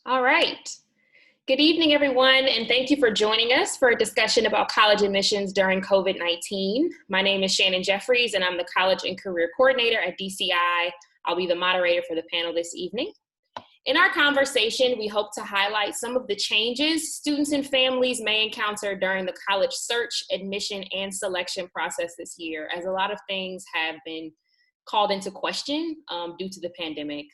All right. Good evening, everyone, and thank you for joining us for a discussion about college admissions during COVID-19. My name is Shannon Jeffries, and I'm the College and Career Coordinator at DCI. I'll be the moderator for the panel this evening. In our conversation, we hope to highlight some of the changes students and families may encounter during the college search, admission, and selection process this year, as a lot of things have been called into question due to the pandemic.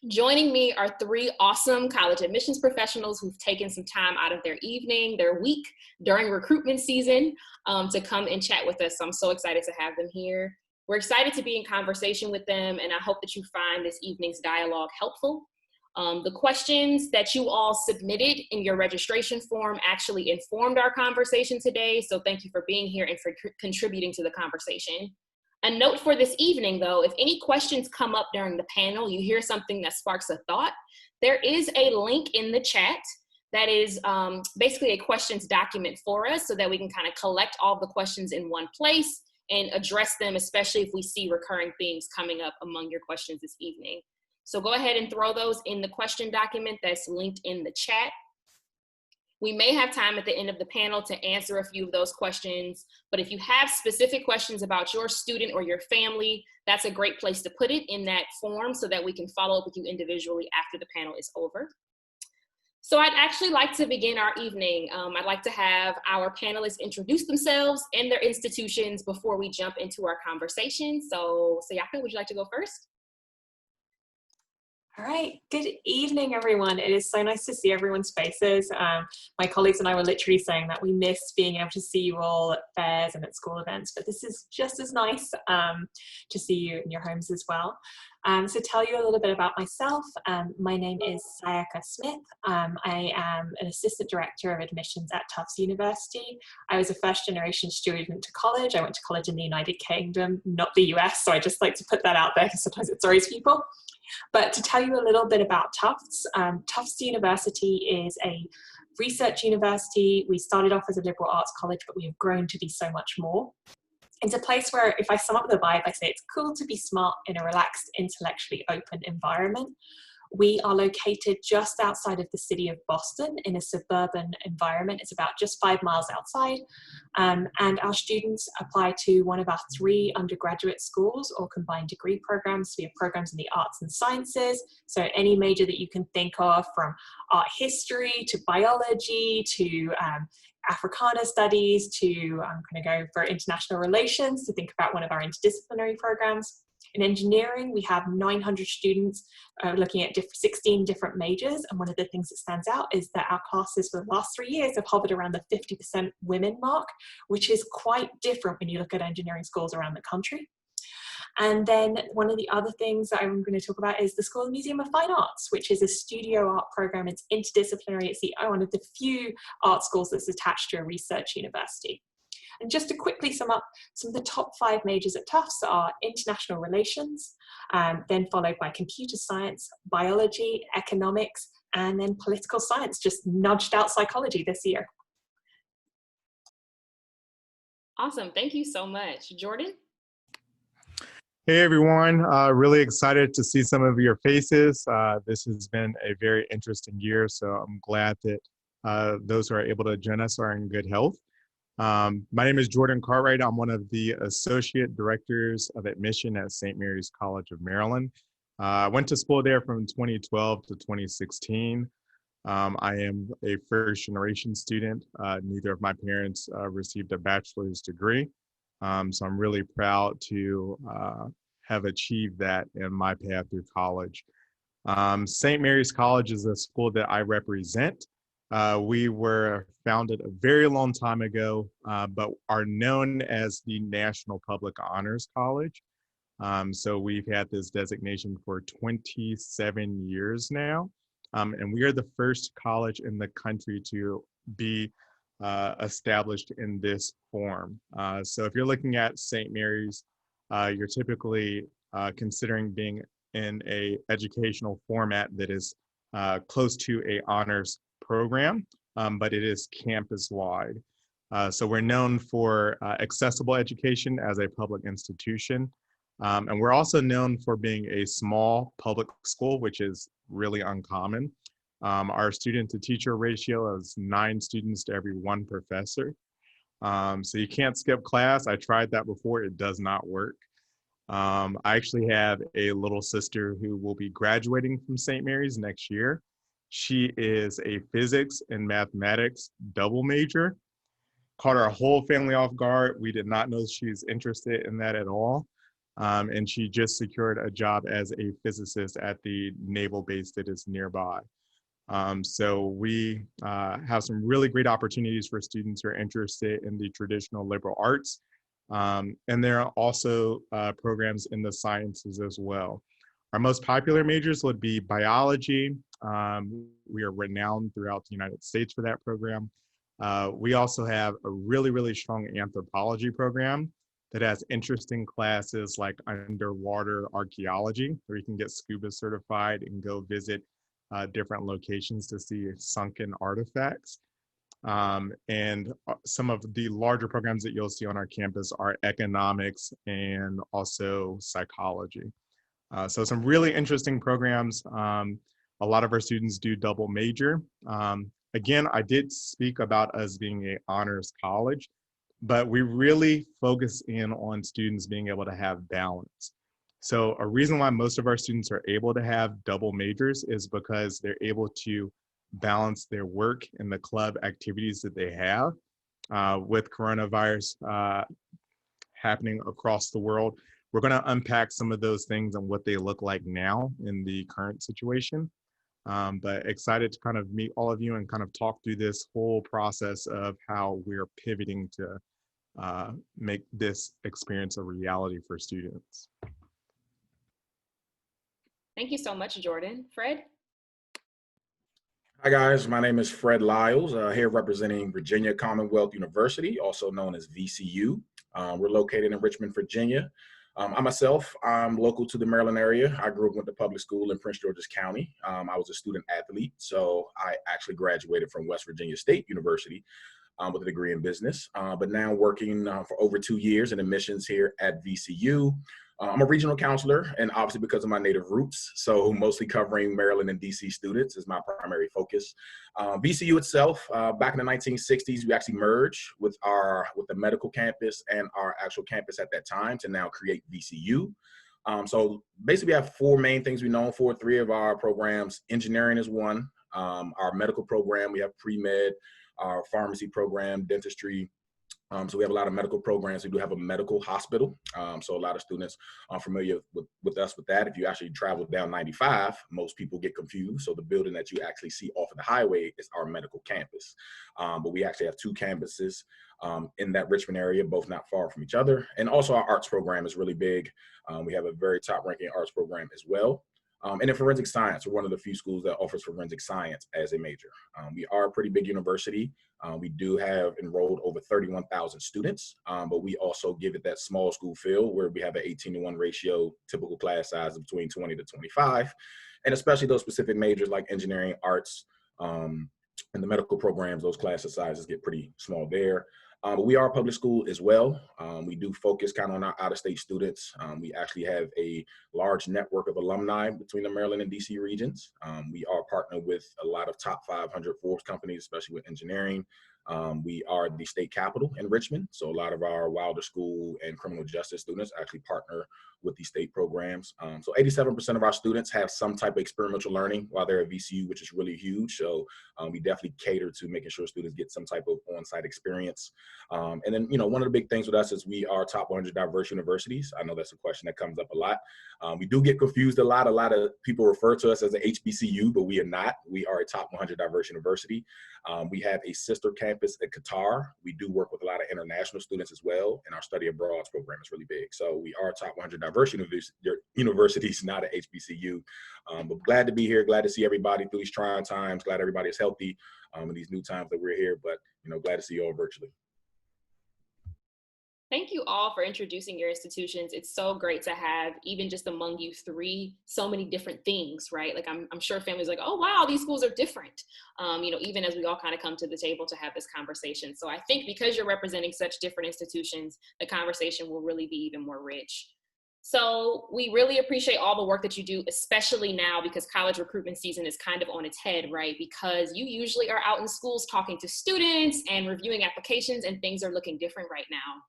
Joining me are three awesome college admissions professionals who've taken some time out of their evening, their week during recruitment season to come and chat with us. So I'm so excited to have them here. We're excited to be in conversation with them, and I hope that you find this evening's dialogue helpful. The questions that you all submitted in your registration form actually informed our conversation today, so thank you for being here and for contributing to the conversation. A note for this evening, though, if any questions come up during the panel, you hear something that sparks a thought, there is a link in the chat that is basically a questions document for us so that we can kind of collect all the questions in one place and address them, especially if we see recurring themes coming up among your questions this evening. So go ahead and throw those in the question document that's linked in the chat. We may have time at the end of the panel to answer a few of those questions, but if you have specific questions about your student or your family, that's a great place to put it in that form so that we can follow up with you individually after the panel is over. So I'd actually like to begin our evening. I'd like to have our panelists introduce themselves and their institutions before we jump into our conversation. So Sayaka, would you like to go first? All right, good evening, everyone. It is so nice to see everyone's faces. My colleagues and I were literally saying that we miss being able to see you all at fairs and at school events, but this is just as nice to see you in your homes as well. So tell you a little bit about myself. My name is Sayaka Smith. I am an Assistant Director of Admissions at Tufts University. I was a first generation student to college. I went to college in the United Kingdom, not the US, so I just like to put that out there because sometimes it throws people. But to tell you a little bit about Tufts, Tufts University is a research university. We started off as a liberal arts college, but we have grown to be so much more. It's a place where, if I sum up the vibe, I say it's cool to be smart in a relaxed, intellectually open environment. We are located just outside of the city of Boston in a suburban environment. It's about just 5 miles outside. And our students apply to one of our 3 undergraduate schools or combined degree programs. We have programs in the arts and sciences. So any major that you can think of, from art history to biology to Africana studies to, I'm going to go for international relations to think about one of our interdisciplinary programs. In engineering, we have 900 students looking at 16 different majors. And one of the things that stands out is that our classes for the last 3 years have hovered around the 50% women mark, which is quite different when you look at engineering schools around the country. And then one of the other things that I'm going to talk about is the School and Museum of Fine Arts, which is a studio art program. It's interdisciplinary. It's one of the few art schools that's attached to a research university. And just to quickly sum up, some of the top 5 majors at Tufts are international relations, then followed by computer science, biology, economics, and then political science, just nudged out psychology this year. Awesome, thank you so much. Jordan? Hey everyone, really excited to see some of your faces. This has been a very interesting year, so I'm glad that those who are able to join us are in good health. My name is Jordan Cartwright. I'm one of the Associate Directors of Admission at St. Mary's College of Maryland. I went to school there from 2012 to 2016. I am a first generation student. Neither of my parents received a bachelor's degree. So I'm really proud to have achieved that in my path through college. St. Mary's College is a school that I represent. We were founded a very long time ago, but are known as the National Public Honors College. So we've had this designation for 27 years now. And we are the first college in the country to be established in this form. So if you're looking at St. Mary's, you're typically considering being in a educational format that is close to a honors program, but it is campus-wide. So we're known for accessible education as a public institution. And we're also known for being a small public school, which is really uncommon. Our student to teacher ratio is 9 students to every 1 professor. So you can't skip class. I tried that before, it does not work. I actually have a little sister who will be graduating from St. Mary's next year. She is a physics and mathematics double major. Caught our whole family off guard. We did not know she was interested in that at all. And she just secured a job as a physicist at the naval base that is nearby. So we have some really great opportunities for students who are interested in the traditional liberal arts. And there are also programs in the sciences as well. Our most popular majors would be biology. We are renowned throughout the United States for that program. We also have a really, really strong anthropology program that has interesting classes like underwater archaeology, where you can get scuba certified and go visit different locations to see sunken artifacts. And some of the larger programs that you'll see on our campus are economics and also psychology. So some really interesting programs. A lot of our students do double major. Again, I did speak about us being an honors college, but we really focus in on students being able to have balance. So a reason why most of our students are able to have double majors is because they're able to balance their work and the club activities that they have. With coronavirus happening across the world, we're going to unpack some of those things and what they look like now in the current situation. But excited to kind of meet all of you and kind of talk through this whole process of how we're pivoting to make this experience a reality for students. Thank you so much, Jordan. Fred? Hi guys, my name is Fred Lyles, here representing Virginia Commonwealth University, also known as VCU. We're located in Richmond, Virginia. I'm local to the Maryland area. I grew up went to public school in Prince George's County. I was a student athlete, so I actually graduated from West Virginia State University with a degree in business, but now working for over 2 years in admissions here at VCU. I'm a regional counselor, and obviously because of my native roots, so mostly covering Maryland and DC students is my primary focus. VCU itself, back in the 1960s, we actually merged with the medical campus and our actual campus at that time to now create VCU. So basically we have 4 main things we're known for. 3 of our programs. Engineering is one. Our medical program, we have pre-med, our pharmacy program, dentistry. So we have a lot of medical programs. We do have a medical hospital. So a lot of students are familiar with us with that. If you actually travel down 95, most people get confused. So the building that you actually see off of the highway is our medical campus. But we actually have 2 campuses in that Richmond area, both not far from each other. And also our arts program is really big. We have a very top ranking arts program as well. And in forensic science, we're one of the few schools that offers forensic science as a major. We are a pretty big university. We do have enrolled over 31,000 students, but we also give it that small school feel where we have an 18-to-1 ratio, typical class size of between 20 to 25. And especially those specific majors like engineering, arts, and the medical programs, those class sizes get pretty small there. But we are a public school as well. We do focus kind of on our out-of-state students. We actually have a large network of alumni between the Maryland and DC regions. We are partnered with a lot of top 500 Forbes companies, especially with engineering. We are the state capital in Richmond, so a lot of our Wilder School and criminal justice students actually partner with these state programs. So 87% of our students have some type of experiential learning while they're at VCU, which is really huge. So we definitely cater to making sure students get some type of on-site experience. And then, one of the big things with us is we are top 100 diverse universities. I know that's a question that comes up a lot. We do get confused a lot. A lot of people refer to us as a HBCU, but we are not. We are a top 100 diverse university. We have a sister campus at Qatar. We do work with a lot of international students as well, and our study abroad program is really big. So we are top 100 diverse universities, not at HBCU. But glad to be here. Glad to see everybody through these trying times. Glad everybody is healthy in these new times that we're here. But glad to see you all virtually. Thank you all for introducing your institutions. It's so great to have, even just among you 3, so many different things, right? Like I'm sure families are like, oh, wow, these schools are different, even as we all kind of come to the table to have this conversation. So I think because you're representing such different institutions, the conversation will really be even more rich. So we really appreciate all the work that you do, especially now because college recruitment season is kind of on its head, right? Because you usually are out in schools talking to students and reviewing applications, and things are looking different right now.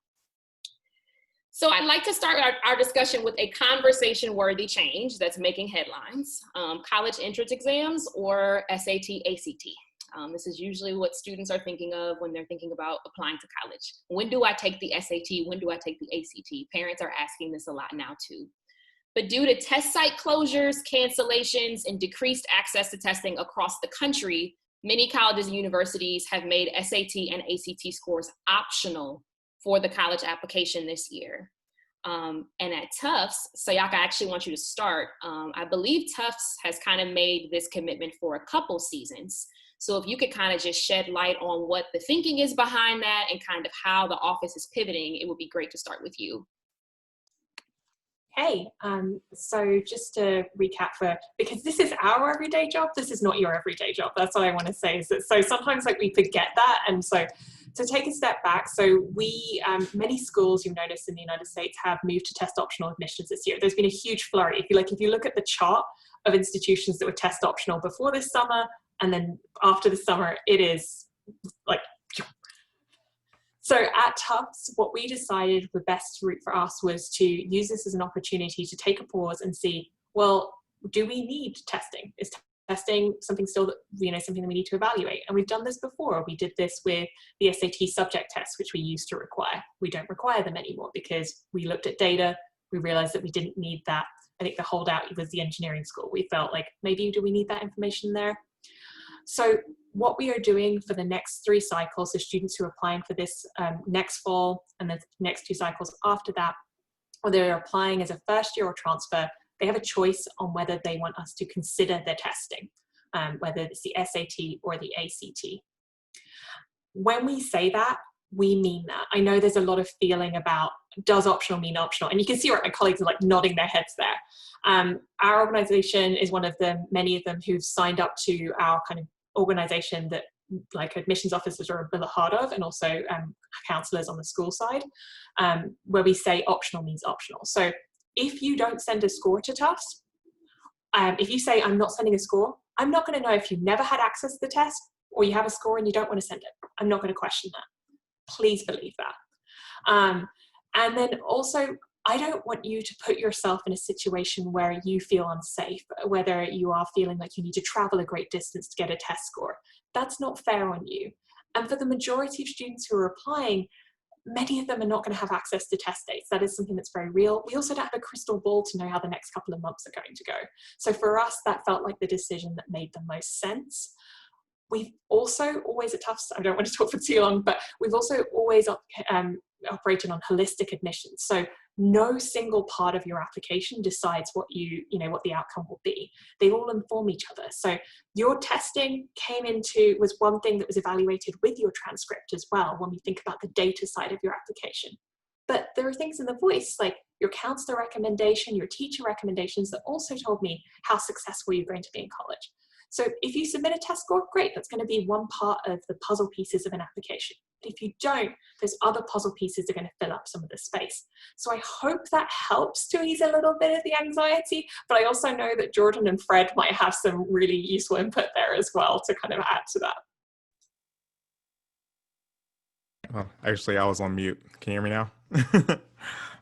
So I'd like to start our discussion with a conversation-worthy change that's making headlines: college entrance exams or SAT, ACT. This is usually what students are thinking of when they're thinking about applying to college. When do I take the SAT? When do I take the ACT? Parents are asking this a lot now too. But due to test site closures, cancellations, and decreased access to testing across the country, many colleges and universities have made SAT and ACT scores optional for the college application this year. And at Tufts, Sayaka, I actually want you to start. I believe Tufts has kind of made this commitment for a couple seasons. So if you could kind of just shed light on what the thinking is behind that and kind of how the office is pivoting, it would be great to start with you. Hey, so just to recap because this is our everyday job, this is not your everyday job. That's what I want to say is that, so sometimes like we forget that. And so to take a step back, so we, many schools you've noticed in the United States have moved to test optional admissions this year. There's been a huge flurry. If you look at the chart of institutions that were test optional before this summer, and then after the summer, it is like, so at Tufts, what we decided the best route for us was to use this as an opportunity to take a pause and see, well, do we need testing? Is testing something still that, something that we need to evaluate? And we've done this before. We did this with the SAT subject tests, which we used to require. We don't require them anymore because we looked at data, we realized that we didn't need that. I think the holdout was the engineering school. We felt like, maybe do we need that information there? So what we are doing for the next 3 cycles, the students who are applying for this next fall and the next 2 cycles after that, whether they're applying as a first year or transfer, they have a choice on whether they want us to consider their testing, whether it's the SAT or the ACT. When we say that, we mean that. I know there's a lot of feeling about, does optional mean optional? And you can see my colleagues are like nodding their heads there. Our organization is one of many of them who've signed up to our kind of organization that like admissions officers are a part of, and also counselors on the school side, where we say optional means optional. So if you don't send a score to Tufts, if you say, I'm not sending a score, I'm not going to know if you never had access to the test or you have a score and you don't want to send it. I'm not going to question that. Please believe that. And then also, I don't want you to put yourself in a situation where you feel unsafe, whether you are feeling like you need to travel a great distance to get a test score. That's not fair on you. And for the majority of students who are applying, many of them are not going to have access to test dates. That is something that's very real. We also don't have a crystal ball to know how the next couple of months are going to go. So for us, that felt like the decision that made the most sense. We've also always at Tufts, I don't want to talk for too long, but we've also always operated on holistic admissions. So no single part of your application decides what what the outcome will be. They all inform each other. So your testing was one thing that was evaluated with your transcript as well when we think about the data side of your application. But there are things in the voice, like your counselor recommendation, your teacher recommendations, that also told me how successful you're going to be in college. So if you submit a test score, great, that's going to be one part of the puzzle pieces of an application. But if you don't, there's other puzzle pieces that are going to fill up some of the space. So I hope that helps to ease a little bit of the anxiety, but I also know that Jordan and Fred might have some really useful input there as well to kind of add to that. Well, actually, I was on mute. Can you hear me now?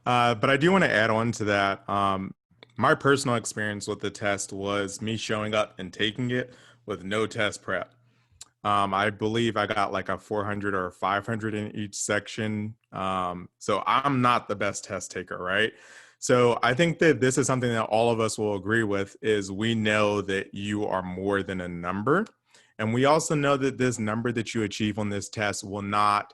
But I do want to add on to that. My personal experience with the test was me showing up and taking it with no test prep. I believe I got like a 400 or 500 in each section. So I'm not the best test taker, right? So I think that this is something that all of us will agree with, is we know that you are more than a number. And we also know that this number that you achieve on this test will not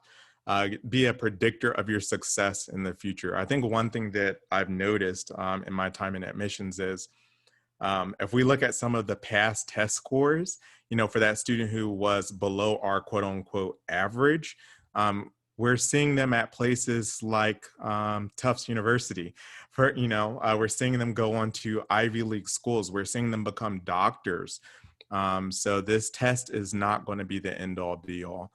be a predictor of your success in the future. I think one thing that I've noticed in my time in admissions is if we look at some of the past test scores, for that student who was below our quote unquote average, we're seeing them at places like Tufts University. We're seeing them go on to Ivy League schools. We're seeing them become doctors. So this test is not going to be the end all be all.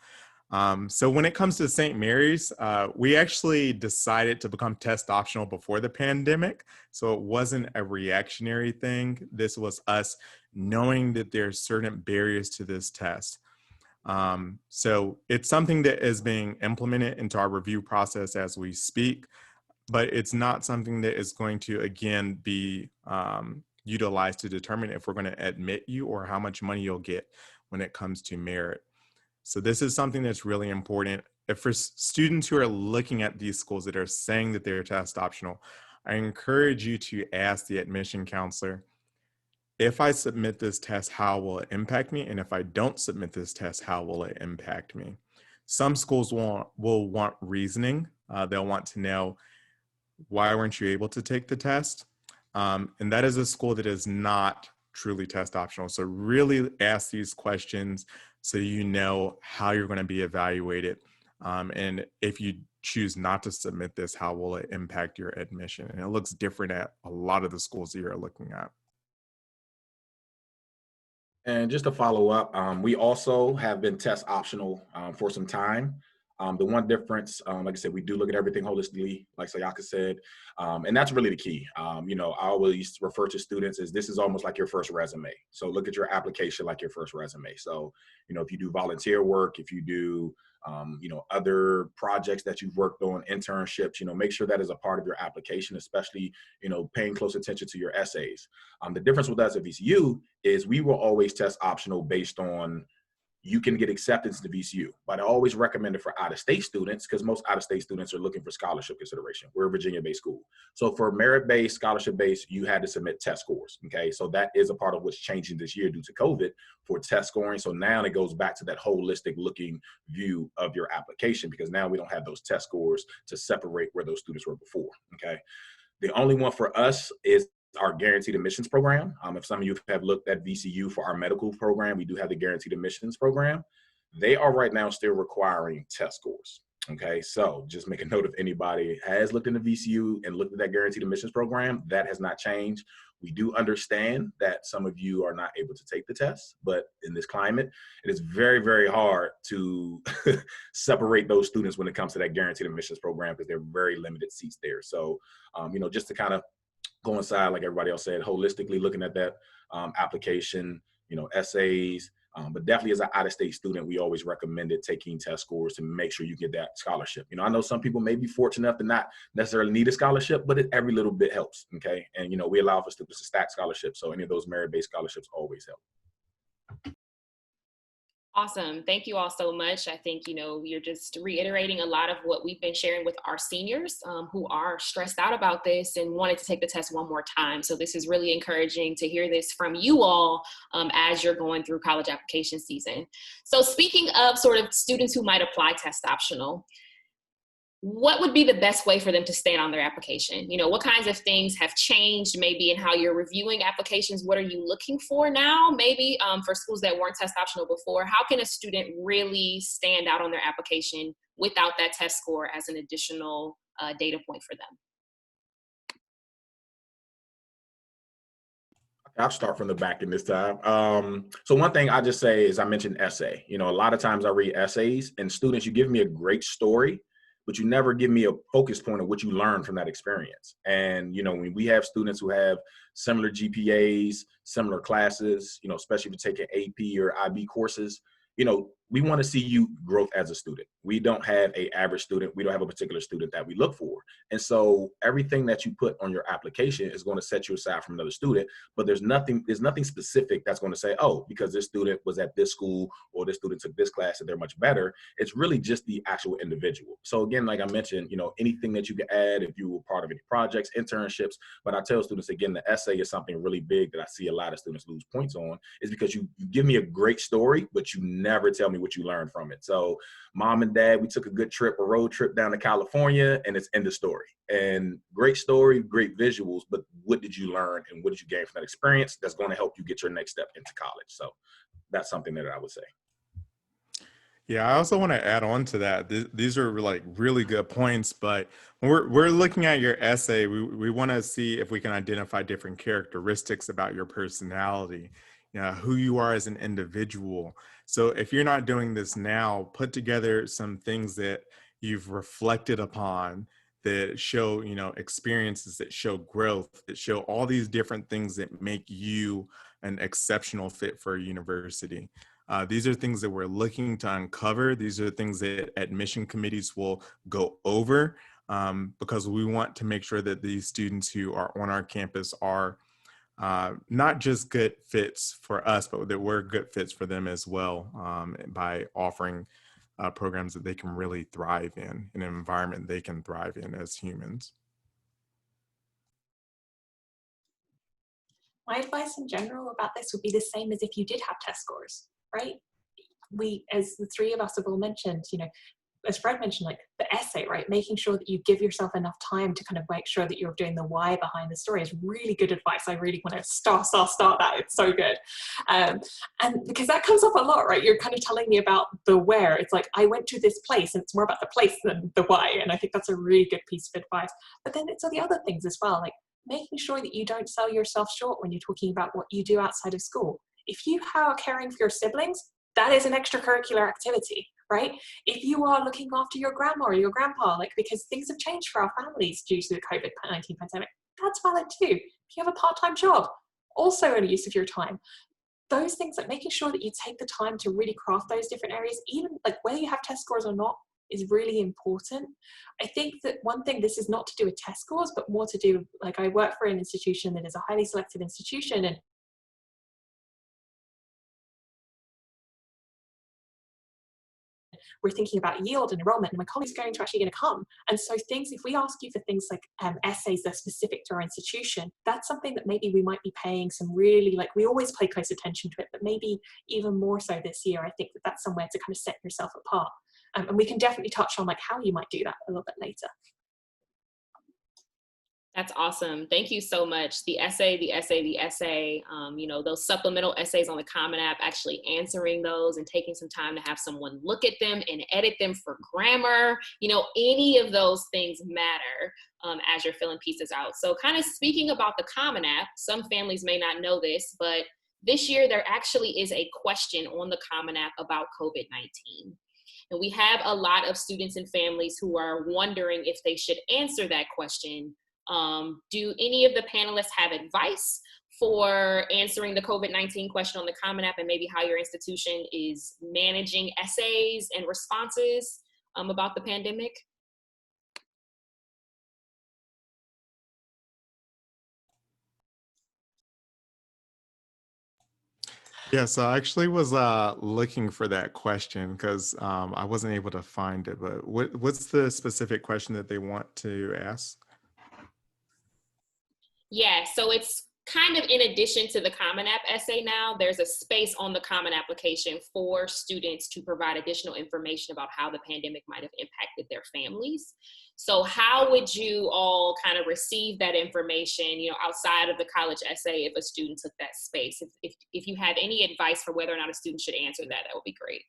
So when it comes to St. Mary's, we actually decided to become test optional before the pandemic. So it wasn't a reactionary thing. This was us knowing that there's certain barriers to this test. So it's something that is being implemented into our review process as we speak, but it's not something that is going to, again, be utilized to determine if we're going to admit you or how much money you'll get when it comes to merit. So this is something that's really important. If for students who are looking at these schools that are saying that they're test optional, I encourage you to ask the admission counselor, if I submit this test, how will it impact me? And if I don't submit this test, how will it impact me? Some schools will want reasoning. They'll want to know, why weren't you able to take the test? And that is a school that is not truly test optional. So really ask these questions so you know how you're going to be evaluated. And if you choose not to submit this, how will it impact your admission? And it looks different at a lot of the schools that you're looking at. And just to follow up, we also have been test optional for some time. The one difference, like I said, we do look at everything holistically, like Sayaka said, and that's really the key. You know, I always refer to students as this is almost like your first resume. So look at your application like your first resume. So, you know, if you do volunteer work, if you do, you know, other projects that you've worked on, internships, you know, make sure that is a part of your application, especially, you know, paying close attention to your essays. The difference with us at VCU is we will always test optional based on you can get acceptance to VCU, but I always recommend it for out-of-state students because most out-of-state students are looking for scholarship consideration. We're a Virginia-based school. So for merit-based, scholarship-based, you had to submit test scores, okay? So that is a part of what's changing this year due to COVID for test scoring. So now it goes back to that holistic looking view of your application because now we don't have those test scores to separate where those students were before, okay? The only one for us is our guaranteed admissions program. If some of you have looked at VCU for our medical program, we do have the guaranteed admissions program. They are right now still requiring test scores. Okay, so just make a note if anybody has looked into VCU and looked at that guaranteed admissions program, that has not changed. We do understand that some of you are not able to take the test, but in this climate, it is very, very hard to separate those students when it comes to that guaranteed admissions program because there are very limited seats there. So, you know, just to kind of go inside, like everybody else said, holistically looking at that application, you know, essays, but definitely as an out-of-state student, we always recommended taking test scores to make sure you get that scholarship. You know, I know some people may be fortunate enough to not necessarily need a scholarship, but every little bit helps, okay? And, you know, we allow for students to stack scholarships, so any of those merit-based scholarships always help. Awesome. Thank you all so much. I think, you know, you're just reiterating a lot of what we've been sharing with our seniors who are stressed out about this and wanted to take the test one more time. So this is really encouraging to hear this from you all as you're going through college application season. So speaking of sort of students who might apply test optional, what would be the best way for them to stand on their application? You know, what kinds of things have changed maybe in how you're reviewing applications? What are you looking for now? Maybe for schools that weren't test optional before, how can a student really stand out on their application without that test score as an additional data point for them? I'll start from the back in this time. So one thing I just say is I mentioned essay. You know, a lot of times I read essays and students, you give me a great story, but you never give me a focus point of what you learned from that experience. And, you know, when we have students who have similar GPAs, similar classes, you know, especially if you're taking AP or IB courses, you know, we want to see you growth as a student. We don't have an average student. We don't have a particular student that we look for. And so everything that you put on your application is going to set you aside from another student, but there's nothing specific that's going to say, oh, because this student was at this school or this student took this class and they're much better. It's really just the actual individual. So again, like I mentioned, you know, anything that you can add if you were part of any projects, internships, but I tell students, again, the essay is something really big that I see a lot of students lose points on is because you give me a great story, but you never tell me what you learned from it. So mom and dad, we took a road trip down to California, and it's end of story. And great story, great visuals, but what did you learn and what did you gain from that experience that's going to help you get your next step into college? So that's something that I would say. Yeah, I also want to add on to that. These are like really good points, but when we're looking at your essay, we want to see if we can identify different characteristics about your personality. who you are as an individual. So if you're not doing this now, put together some things that you've reflected upon that show, experiences that show growth, that show all these different things that make you an exceptional fit for a university. These are things that we're looking to uncover. These are things that admission committees will go over, because we want to make sure that these students who are on our campus are not just good fits for us, but that we're good fits for them as well, by offering programs that they can really thrive in an environment they can thrive in as humans. My advice in general about this would be the same as if you did have test scores, right? We, as the three of us have all mentioned, as Fred mentioned, like the essay, right? Making sure that you give yourself enough time to kind of make sure that you're doing the why behind the story is really good advice. I really want to start that. It's so good. And because that comes up a lot, right? You're kind of telling me about the where. It's like, I went to this place, and it's more about the place than the why. And I think that's a really good piece of advice. But then it's all the other things as well, like making sure that you don't sell yourself short when you're talking about what you do outside of school. If you are caring for your siblings, that is an extracurricular activity, right? If you are looking after your grandma or your grandpa, like because things have changed for our families due to the COVID-19 pandemic, that's valid too. If you have a part-time job, also a use of your time. Those things, like making sure that you take the time to really craft those different areas, even like whether you have test scores or not, is really important. I think that one thing, this is not to do with test scores, but more to do, like I work for an institution that is a highly selective institution, and we're thinking about yield and enrollment, and my colleagues are actually going to come. And so things, if we ask you for things like essays that are specific to our institution, that's something that maybe we might be paying some really, like we always pay close attention to it, but maybe even more so this year. I think that that's somewhere to kind of set yourself apart. And we can definitely touch on like how you might do that a little bit later. That's awesome. Thank you so much. The essay, those supplemental essays on the Common App, actually answering those and taking some time to have someone look at them and edit them for grammar, any of those things matter as you're filling pieces out. So kind of speaking about the Common App, some families may not know this, but this year there actually is a question on the Common App about COVID-19. And we have a lot of students and families who are wondering if they should answer that question. Do any of the panelists have advice for answering the COVID-19 question on the Common App, and maybe how your institution is managing essays and responses about the pandemic? Yeah, so I actually was looking for that question because I wasn't able to find it. But what's the specific question that they want to ask? Yeah, so it's kind of in addition to the Common App essay now, there's a space on the Common application for students to provide additional information about how the pandemic might have impacted their families. So how would you all kind of receive that information, outside of the college essay if a student took that space? If you have any advice for whether or not a student should answer that, that would be great.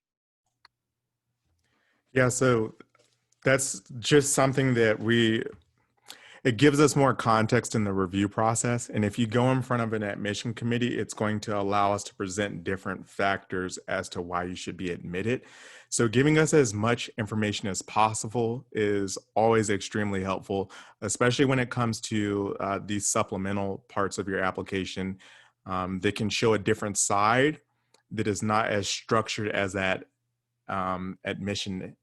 Yeah, so that's just something that it gives us more context in the review process. And if you go in front of an admission committee, it's going to allow us to present different factors as to why you should be admitted. So giving us as much information as possible is always extremely helpful, especially when it comes to these supplemental parts of your application that can show a different side that is not as structured as that admission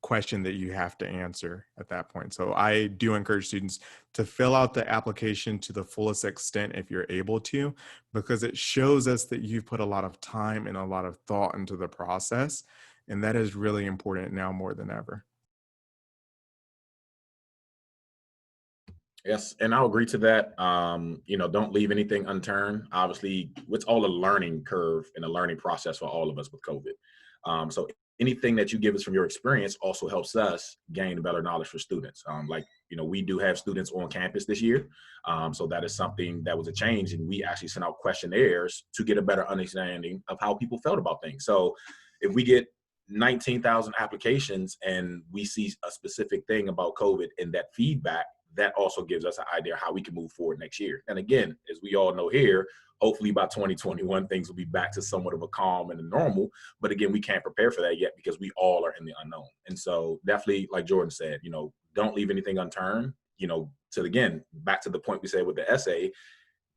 question that you have to answer at that point. So I do encourage students to fill out the application to the fullest extent if you're able to, because it shows us that you've put a lot of time and a lot of thought into the process. And that is really important now more than ever. Yes, and I'll agree to that. Don't leave anything unturned. Obviously, it's all a learning curve and a learning process for all of us with COVID. So anything that you give us from your experience also helps us gain better knowledge for students. We do have students on campus this year. So that is something that was a change, and we actually sent out questionnaires to get a better understanding of how people felt about things. So if we get 19,000 applications and we see a specific thing about COVID in that feedback, that also gives us an idea of how we can move forward next year. And again, as we all know here, hopefully by 2021, things will be back to somewhat of a calm and a normal. But again, we can't prepare for that yet because we all are in the unknown. And so definitely, like Jordan said, don't leave anything unturned. To again, back to the point we said with the essay,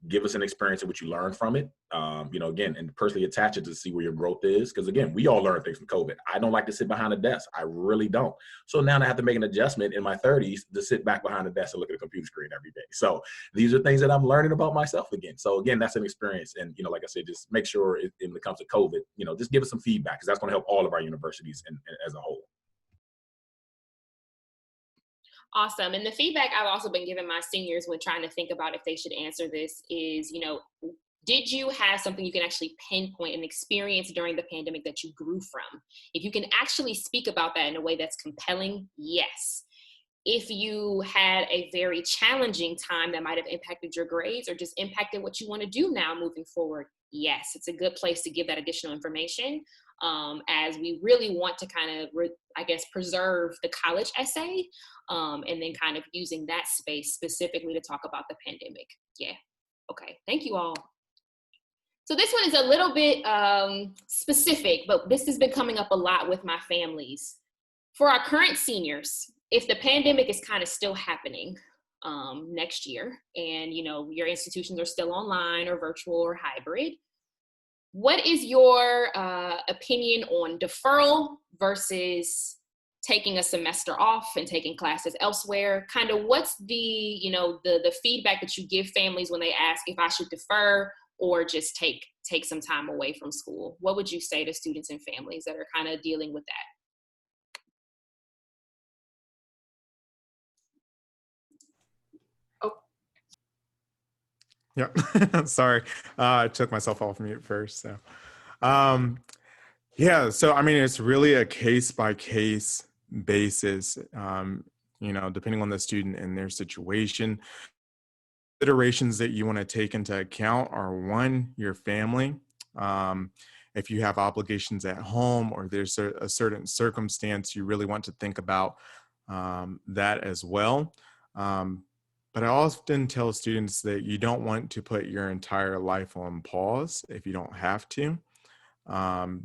give us an experience of what you learned from it. Again, and personally attach it to see where your growth is. Because again, we all learn things from COVID. I don't like to sit behind a desk. I really don't. So now I have to make an adjustment in my 30s to sit back behind a desk and look at a computer screen every day. So these are things that I'm learning about myself again. So again, that's an experience. And, like I said, just make sure when it comes to COVID, just give us some feedback, because that's going to help all of our universities as a whole. Awesome. And the feedback I've also been giving my seniors when trying to think about if they should answer this is, did you have something you can actually pinpoint an experience during the pandemic that you grew from? If you can actually speak about that in a way that's compelling, yes. If you had a very challenging time that might have impacted your grades or just impacted what you want to do now moving forward, yes, it's a good place to give that additional information, as we really want to kind of, preserve the college essay, and then kind of using that space specifically to talk about the pandemic. Yeah. Okay. Thank you all. So this one is a little bit specific, but this has been coming up a lot with my families. For our current seniors, if the pandemic is kind of still happening next year, and your institutions are still online or virtual or hybrid, what is your opinion on deferral versus taking a semester off and taking classes elsewhere? Kind of what's the the feedback that you give families when they ask if I should defer or just take some time away from school? What would you say to students and families that are kind of dealing with that? Yeah, sorry. I took myself off mute first. So, so I mean, it's really a case-by-case basis, depending on the student and their situation. Considerations that you want to take into account are, one, your family. If you have obligations at home or there's a certain circumstance, you really want to think about that as well. But I often tell students that you don't want to put your entire life on pause if you don't have to.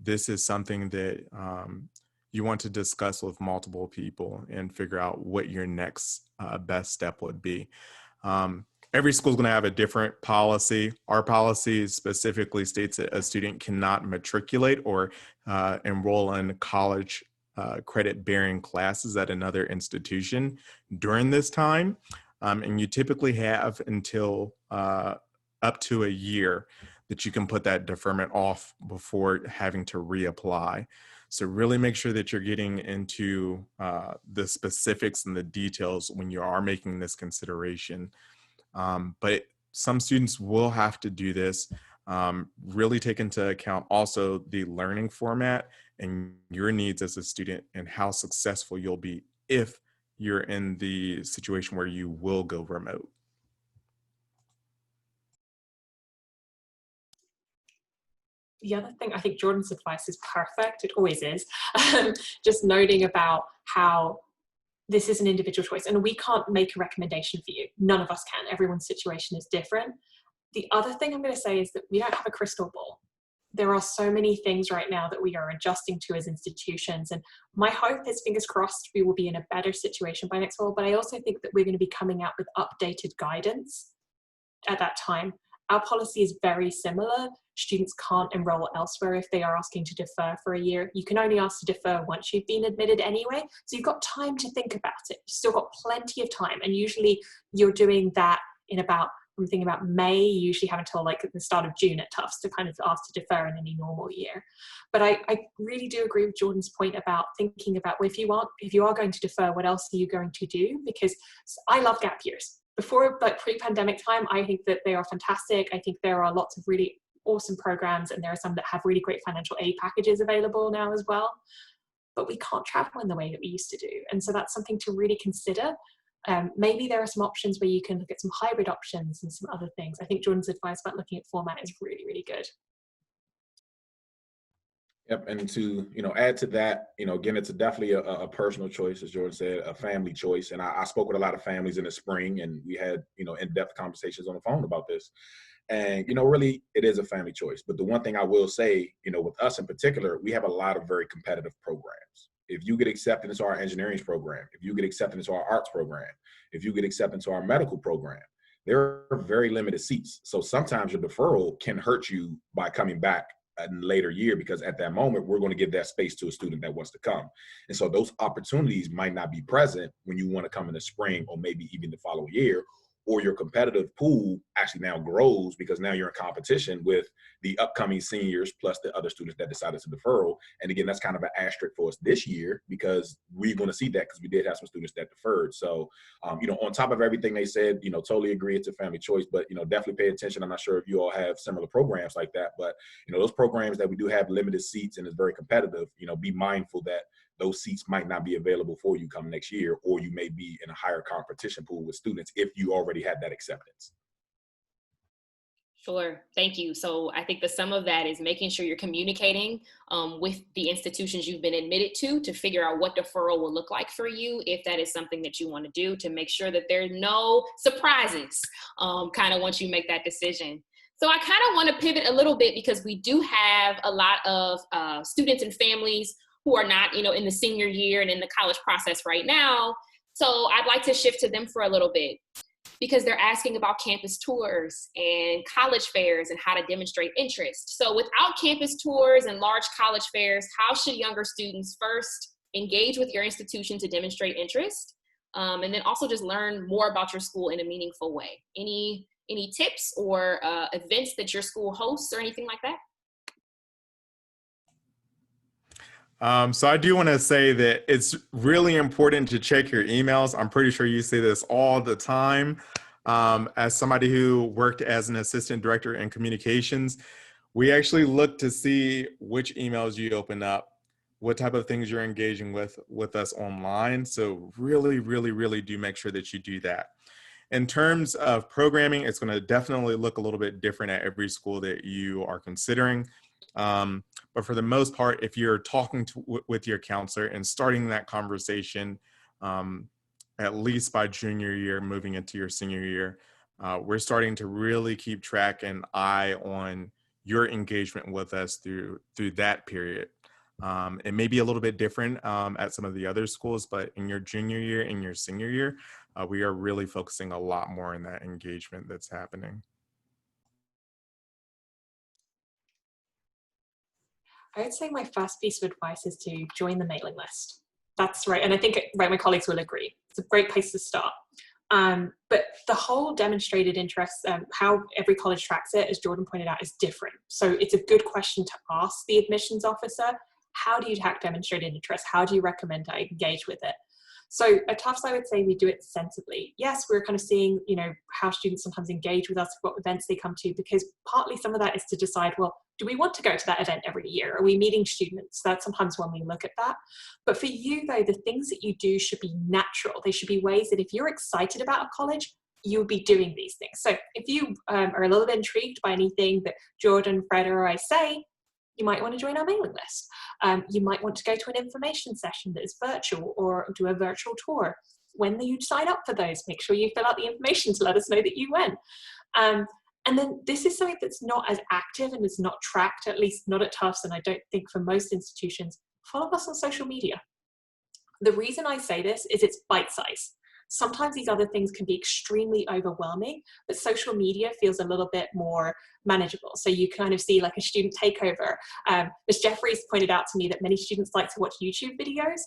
This is something that you want to discuss with multiple people and figure out what your next best step would be. Every school is going to have a different policy. Our policy specifically states that a student cannot matriculate or enroll in college credit-bearing classes at another institution during this time. And you typically have until up to a year that you can put that deferment off before having to reapply. So really make sure that you're getting into the specifics and the details when you are making this consideration. But some students will have to do this. Really take into account also the learning format and your needs as a student and how successful you'll be if you're in the situation where you will go remote. The other thing, I think Jordan's advice is perfect. It always is. Just noting about how this is an individual choice and we can't make a recommendation for you. None of us can. Everyone's situation is different. The other thing I'm going to say is that we don't have a crystal ball. There are so many things right now that we are adjusting to as institutions. And my hope is, fingers crossed, we will be in a better situation by next fall. But I also think that we're going to be coming out with updated guidance at that time. Our policy is very similar. Students can't enroll elsewhere if they are asking to defer for a year. You can only ask to defer once you've been admitted anyway. So you've got time to think about it. You've still got plenty of time. And usually you're doing that in about, I'm thinking about May, you usually have until like the start of June at Tufts to kind of ask to defer in any normal year. But I really do agree with Jordan's point about thinking about, well, if you are going to defer, what else are you going to do? Because I love gap years. Before, like pre-pandemic time, I think that they are fantastic. I think there are lots of really awesome programs, and there are some that have really great financial aid packages available now as well. But we can't travel in the way that we used to do. And so that's something to really consider. Maybe there are some options where you can look at some hybrid options and some other things. I think Jordan's advice about looking at format is really, really good. Yep, and to add to that, again, it's definitely a personal choice, as Jordan said, a family choice. And I spoke with a lot of families in the spring, and we had in-depth conversations on the phone about this. And really, it is a family choice. But the one thing I will say, with us in particular, we have a lot of very competitive programs. If you get accepted into our engineering program, if you get accepted into our arts program, if you get accepted into our medical program, there are very limited seats. So sometimes your deferral can hurt you by coming back in a later year, because at that moment, we're going to give that space to a student that wants to come. And so those opportunities might not be present when you want to come in the spring or maybe even the following year, or your competitive pool actually now grows because now you're in competition with the upcoming seniors plus the other students that decided to deferral. And again, that's kind of an asterisk for us this year, because we're going to see that because we did have some students that deferred. So, on top of everything they said, totally agree it's a family choice, but, definitely pay attention. I'm not sure if you all have similar programs like that, but, those programs that we do have limited seats and is very competitive, be mindful that those seats might not be available for you come next year, or you may be in a higher competition pool with students if you already had that acceptance. Sure, thank you. So I think the sum of that is making sure you're communicating with the institutions you've been admitted to figure out what deferral will look like for you, if that is something that you want to do, to make sure that there's no surprises kind of once you make that decision. So I kind of want to pivot a little bit, because we do have a lot of students and families who are not, in the senior year and in the college process right now. So I'd like to shift to them for a little bit, because they're asking about campus tours and college fairs and how to demonstrate interest. So without campus tours and large college fairs, how should younger students first engage with your institution to demonstrate interest? And then also just learn more about your school in a meaningful way. Any tips or events that your school hosts or anything like that? So I do want to say that it's really important to check your emails. I'm pretty sure you say this all the time. As somebody who worked as an assistant director in communications, we actually look to see which emails you open up, what type of things you're engaging with us online. So really, really, really do make sure that you do that. In terms of programming, it's going to definitely look a little bit different at every school that you are considering. But for the most part, if you're talking with your counselor and starting that conversation, at least by junior year, moving into your senior year, we're starting to really keep track and eye on your engagement with us through that period. It may be a little bit different at some of the other schools, but in your junior year and your senior year, we are really focusing a lot more on that engagement that's happening. I would say my first piece of advice is to join the mailing list. That's right. And I think my colleagues will agree. It's a great place to start. But the whole demonstrated interest, how every college tracks it, as Jordan pointed out, is different. So it's a good question to ask the admissions officer. How do you track demonstrated interest? How do you recommend I engage with it? So at Tufts, I would say we do it sensibly. Yes, we're kind of seeing, how students sometimes engage with us, what events they come to, because partly some of that is to decide, well, do we want to go to that event every year? Are we meeting students? That's sometimes when we look at that. But for you, though, the things that you do should be natural. They should be ways that if you're excited about a college, you'll be doing these things. So if you are a little bit intrigued by anything that Jordan, Fred, or I say, you might want to join our mailing list. You might want to go to an information session that is virtual, or do a virtual tour. When you sign up for those, make sure you fill out the information to let us know that you went. And then this is something that's not as active and is not tracked, at least not at Tufts, and I don't think for most institutions. Follow us on social media. The reason I say this is it's bite-sized. Sometimes these other things can be extremely overwhelming, but social media feels a little bit more manageable. So you kind of see like a student takeover. Ms. Jeffries pointed out to me that many students like to watch YouTube videos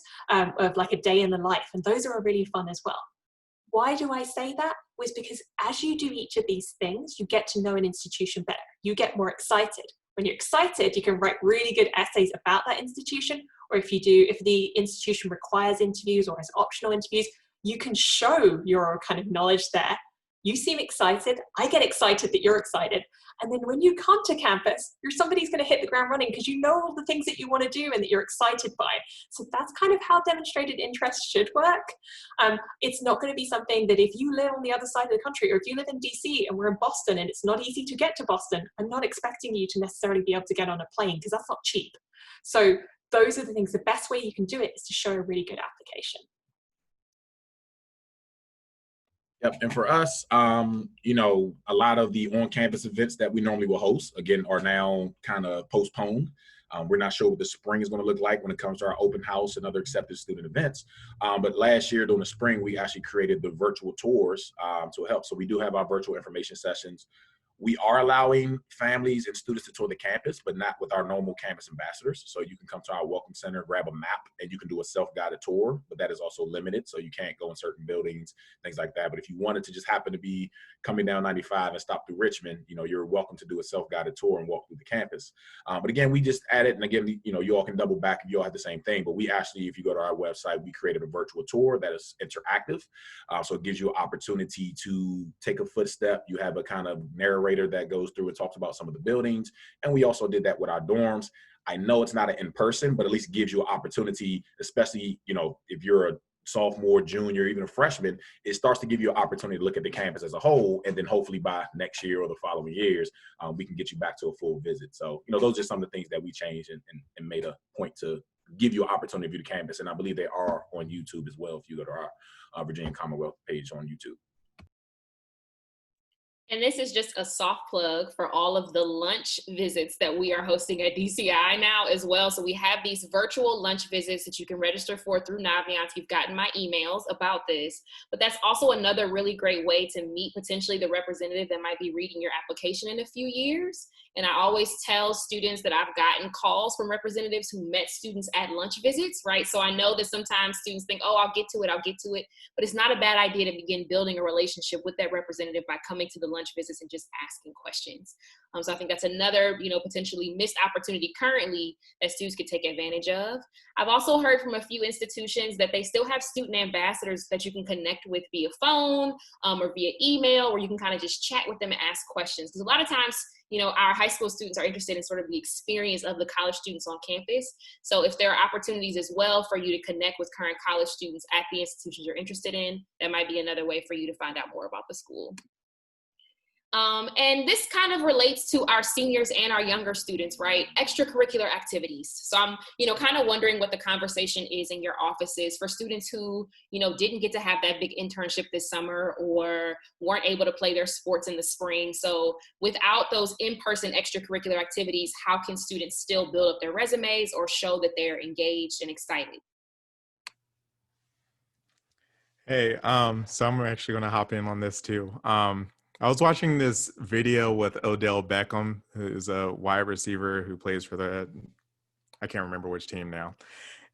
of like a day in the life, and those are really fun as well. Why do I say that? Was because as you do each of these things, you get to know an institution better. You get more excited. When you're excited, you can write really good essays about that institution, or if the institution requires interviews or has optional interviews, you can show your kind of knowledge there. You seem excited. I get excited that you're excited. And then when you come to campus, somebody's going to hit the ground running because you know all the things that you want to do and that you're excited by. So that's kind of how demonstrated interest should work. It's not going to be something that if you live on the other side of the country, or if you live in DC and we're in Boston and it's not easy to get to Boston, I'm not expecting you to necessarily be able to get on a plane because that's not cheap. So those are the things. The best way you can do it is to show a really good application. Yep. And for us, you know, a lot of the on-campus events that we normally will host, again, are now kind of postponed. We're not sure what the spring is going to look like when it comes to our open house and other accepted student events. But last year during the spring, we actually created the virtual tours to help. So we do have our virtual information sessions. We are allowing families and students to tour the campus, but not with our normal campus ambassadors. So you can come to our welcome center, grab a map, and you can do a self-guided tour, but that is also limited. So you can't go in certain buildings, things like that. But if you wanted to just happen to be coming down 95 and stop through Richmond, you know, you're welcome to do a self-guided tour and walk through the campus. But again, we just added, and again, you know, you all can double back if you all have the same thing, but we actually, if you go to our website, we created a virtual tour that is interactive. So it gives you an opportunity to take a footstep. You have a kind of narrator that goes through and talks about some of the buildings. And we also did that with our dorms. I know it's not an in-person, but at least gives you an opportunity, especially, you know, if you're a sophomore, junior, even a freshman, it starts to give you an opportunity to look at the campus as a whole. And then hopefully by next year or the following years, we can get you back to a full visit. So, you know, those are some of the things that we changed and made a point to give you an opportunity to view the campus. And I believe they are on YouTube as well if you go to our Virginia Commonwealth page on YouTube. And this is just a soft plug for all of the lunch visits that we are hosting at DCI now as well. So we have these virtual lunch visits that you can register for through Naviance. You've gotten my emails about this, but that's also another really great way to meet potentially the representative that might be reading your application in a few years. And I always tell students that I've gotten calls from representatives who met students at lunch visits, right? So I know that sometimes students think, oh, I'll get to it. But it's not a bad idea to begin building a relationship with that representative by coming to the lunch visits and just asking questions. So I think that's another, you know, potentially missed opportunity currently that students could take advantage of. I've also heard from a few institutions that they still have student ambassadors that you can connect with via phone or via email, where you can kind of just chat with them and ask questions. Because a lot of times, you know, our high school students are interested in sort of the experience of the college students on campus. So if there are opportunities as well for you to connect with current college students at the institutions you're interested in, that might be another way for you to find out more about the school. And this kind of relates to our seniors and our younger students, right? Extracurricular activities. So I'm, you know, kind of wondering what the conversation is in your offices for students who, you know, didn't get to have that big internship this summer or weren't able to play their sports in the spring. So without those in-person extracurricular activities, how can students still build up their resumes or show that they're engaged and excited? Hey, so I'm actually going to hop in on this too. I was watching this video with Odell Beckham, who's a wide receiver who plays for I can't remember which team now.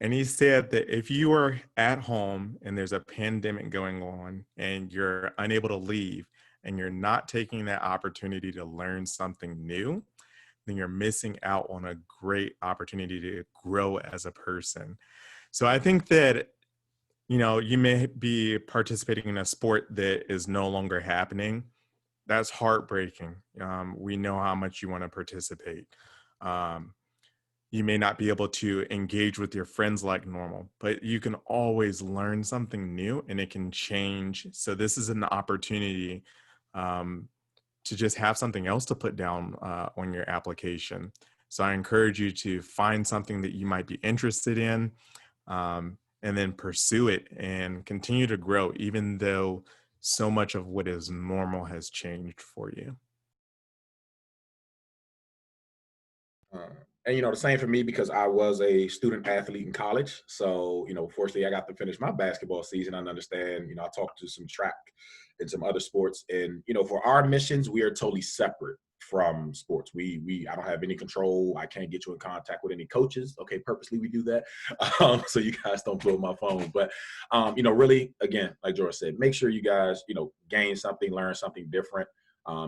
And he said that if you are at home and there's a pandemic going on and you're unable to leave and you're not taking that opportunity to learn something new, then you're missing out on a great opportunity to grow as a person. So I think that, you know, you may be participating in a sport that is no longer happening. That's heartbreaking. We know how much you want to participate. You may not be able to engage with your friends like normal, but you can always learn something new and it can change. So this is an opportunity to just have something else to put down on your application. So I encourage you to find something that you might be interested in and then pursue it and continue to grow, even though so much of what is normal has changed for you. And, you know, the same for me because I was a student athlete in college. So, you know, fortunately I got to finish my basketball season. I understand, you know, I talked to some track and some other sports. And, you know, for our missions, we are totally separate from sports. I don't have any control. I can't get you in contact with any coaches. Okay, purposely we do that. So you guys don't blow my phone. But, you know, really, again, like George said, make sure you guys, you know, gain something, learn something different.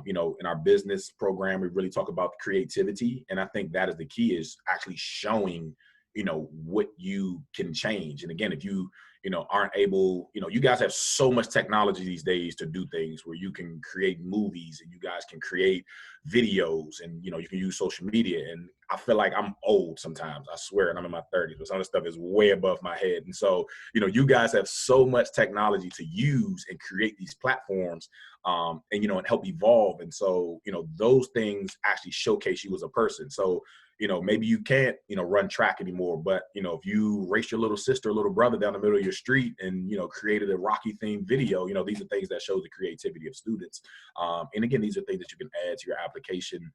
You know, in our business program, we really talk about creativity. And I think that is the key, is actually showing, you know, what you can change. And again, if you know, aren't able, you know, you guys have so much technology these days to do things where you can create movies and you guys can create videos and, you know, you can use social media. And I feel like I'm old sometimes, I swear, and I'm in my 30s, but some of the stuff is way above my head. And so, you know, you guys have so much technology to use and create these platforms and, you know, and help evolve. And so, you know, those things actually showcase you as a person. So, maybe you can't, run track anymore, but, if you race your little sister or little brother down the middle of your street and, created a Rocky themed video, these are things that show the creativity of students. And again, these are things that you can add to your application.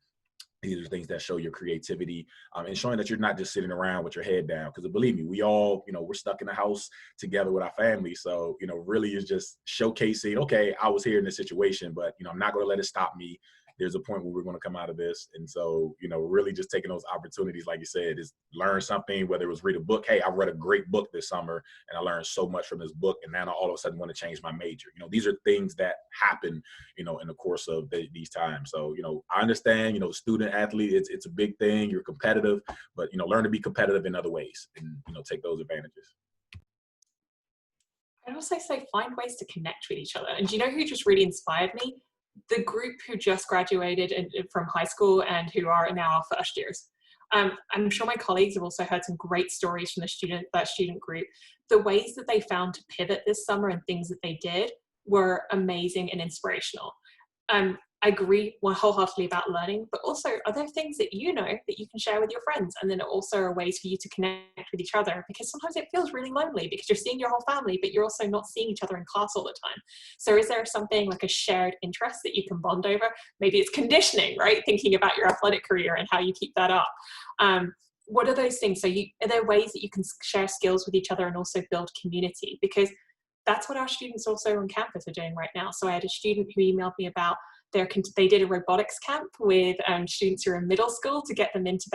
These are things that show your creativity, and showing that you're not just sitting around with your head down. Because believe me, we all, we're stuck in the house together with our family. So, really is just showcasing, okay, I was here in this situation, but, I'm not going to let it stop me. There's a point where we're going to come out of this. And so, really just taking those opportunities, like you said, is learn something, whether it was read a book. Hey, I read a great book this summer and I learned so much from this book. And now I all of a sudden want to change my major. These are things that happen, in the course of these times. So, I understand, student athlete, it's a big thing. You're competitive, but, learn to be competitive in other ways and, take those advantages. I'd also say find ways to connect with each other. And do you know who just really inspired me? The group who just graduated from high school and who are now our first years. I'm sure my colleagues have also heard some great stories from that student group. The ways that they found to pivot this summer and things that they did were amazing and inspirational. I agree wholeheartedly about learning, but also are there things that that you can share with your friends? And then also are ways for you to connect with each other, because sometimes it feels really lonely because you're seeing your whole family, but you're also not seeing each other in class all the time. So is there something like a shared interest that you can bond over? Maybe it's conditioning, right? Thinking about your athletic career and how you keep that up. What are those things? So are there ways that you can share skills with each other and also build community? Because that's what our students also on campus are doing right now. So I had a student who emailed me about they did a robotics camp with students who are in middle school to get them into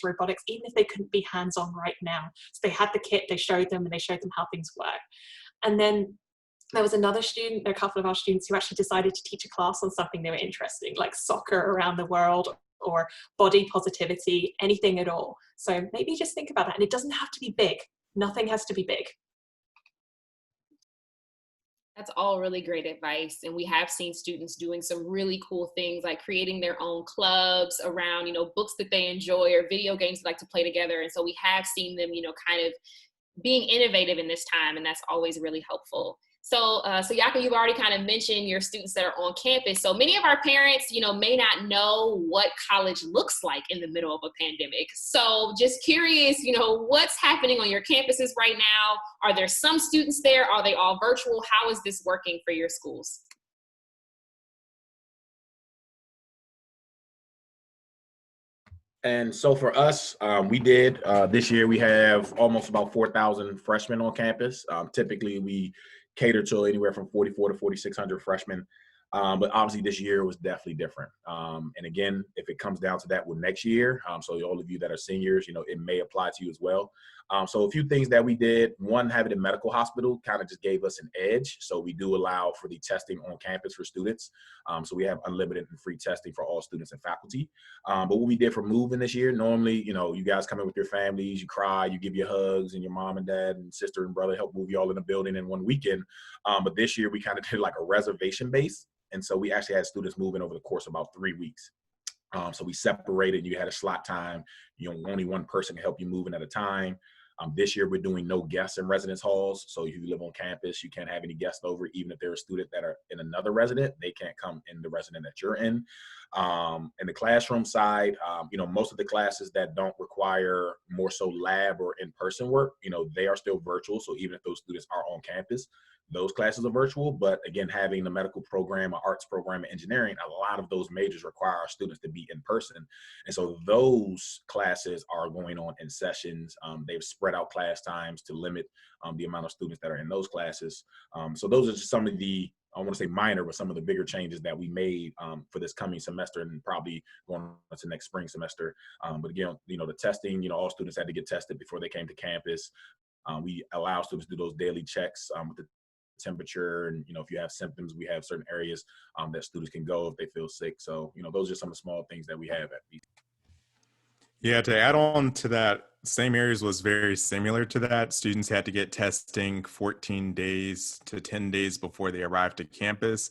robotics, even if they couldn't be hands-on right now. So they had the kit, they showed them, and they showed them how things work. And then there was a couple of our students who actually decided to teach a class on something they were interested in, like soccer around the world or body positivity, anything at all. So maybe just think about that. And it doesn't have to be big. Nothing has to be big. That's all really great advice. And we have seen students doing some really cool things, like creating their own clubs around, books that they enjoy or video games they like to play together. And so we have seen them, kind of being innovative in this time. And that's always really helpful. So Yaka, you've already kind of mentioned your students that are on campus. So many of our parents, may not know what college looks like in the middle of a pandemic. So just curious, what's happening on your campuses right now? Are there some students there? Are they all virtual? How is this working for your schools? And so for us, we did this year, we have almost about 4,000 freshmen on campus. Typically, we cater to anywhere from 44 to 4,600 freshmen. But obviously this year was definitely different. And again, if it comes down to that with next year, so all of you that are seniors, it may apply to you as well. So a few things that we did, one, having a medical hospital kind of just gave us an edge. So we do allow for the testing on campus for students. So we have unlimited and free testing for all students and faculty. But what we did for moving this year, normally, you guys come in with your families, you cry, you give your hugs, and your mom and dad and sister and brother help move you all in the building in one weekend. But this year we kind of did like a reservation base. And so we actually had students moving over the course of about 3 weeks. So we separated, you had a slot time, only one person can help you move in at a time. This year, we're doing no guests in residence halls. So if you live on campus, you can't have any guests over, even if they're a student that are in another resident, they can't come in the resident that you're in. In the classroom side, most of the classes that don't require more so lab or in-person work, they are still virtual. So even if those students are on campus, those classes are virtual. But again, having the medical program, an arts program, and engineering, a lot of those majors require our students to be in person. And so those classes are going on in sessions. They've spread out class times to limit the amount of students that are in those classes. So those are just some of the, I want to say minor, but some of the bigger changes that we made for this coming semester and probably going into next spring semester. But again, the testing, all students had to get tested before they came to campus. We allow students to do those daily checks with the temperature, and if you have symptoms, we have certain areas that students can go if they feel sick. So those are some of the small things that we have at BC. Yeah, to add on to that, same areas was very similar to that. Students had to get testing 14 days to 10 days before they arrived to campus.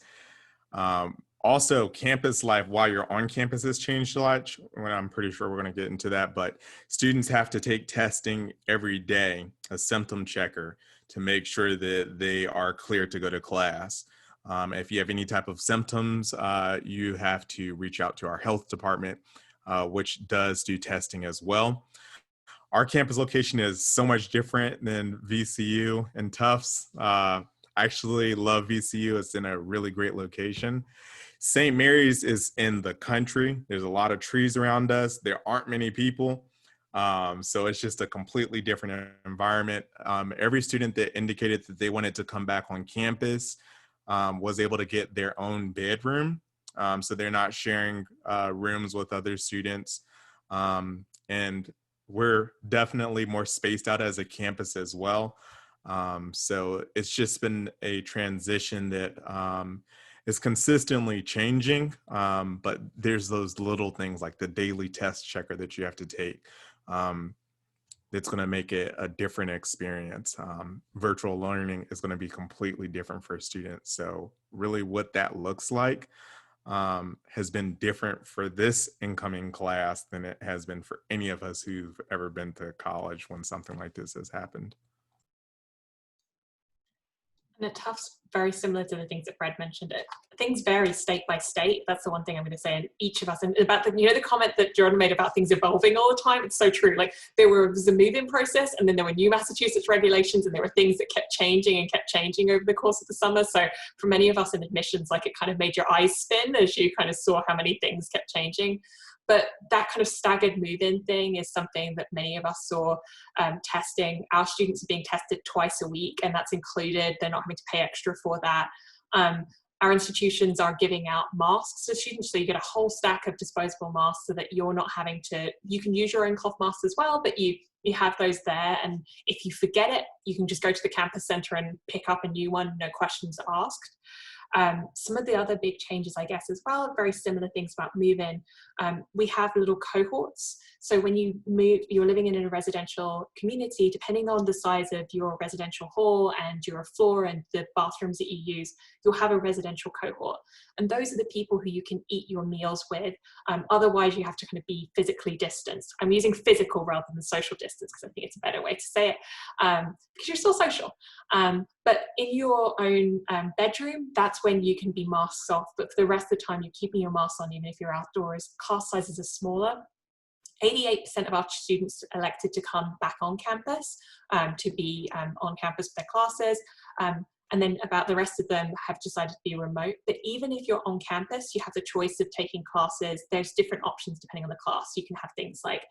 Also, campus life while you're on campus has changed a lot. I'm pretty sure we're going to get into that, but students have to take testing every day, a symptom checker, to make sure that they are clear to go to class. If you have any type of symptoms, you have to reach out to our health department. which does do testing as well. Our campus location is so much different than VCU and Tufts. I actually love VCU. It's in a really great location. St. Mary's is in the country. There's a lot of trees around us. There aren't many people. So it's just a completely different environment. Every student that indicated that they wanted to come back on campus was able to get their own bedroom. So they're not sharing rooms with other students. And we're definitely more spaced out as a campus as well. So it's just been a transition that is consistently changing, but there's those little things like the daily test checker that you have to take that's going to make it a different experience. Virtual learning is going to be completely different for students. So really what that looks like has been different for this incoming class than it has been for any of us who've ever been to college when something like this has happened. And the Tufts, very similar to the things that Fred mentioned. Things vary state by state. That's the one thing I'm going to say. And each of us, and about the, the comment that Jordan made about things evolving all the time. It's so true. Like there was a move-in process, and then there were new Massachusetts regulations, and there were things that kept changing over the course of the summer. So for many of us in admissions, like it kind of made your eyes spin as you kind of saw how many things kept changing. But that kind of staggered move-in thing is something that many of us saw testing. Our students are being tested twice a week, and that's included. They're not having to pay extra for that. Our institutions are giving out masks to students, so you get a whole stack of disposable masks so that you're not having to, you can use your own cloth masks as well, but you have those there. And if you forget it, you can just go to the campus center and pick up a new one, no questions asked. Some of the other big changes, I guess, as well, very similar things about move-in. We have little cohorts. So when you move, you're living in a residential community, depending on the size of your residential hall and your floor and the bathrooms that you use, you'll have a residential cohort. And those are the people who you can eat your meals with. Otherwise, you have to kind of be physically distanced. I'm using physical rather than social distance because I think it's a better way to say it, because you're still social. But in your own bedroom, that's when you can be masks off. But for the rest of the time, you're keeping your masks on, even if you're outdoors. Class sizes are smaller. 88% of our students elected to come back on campus, to be on campus for their classes. And then about the rest of them have decided to be remote. But even if you're on campus, you have the choice of taking classes. There's different options depending on the class. You can have things like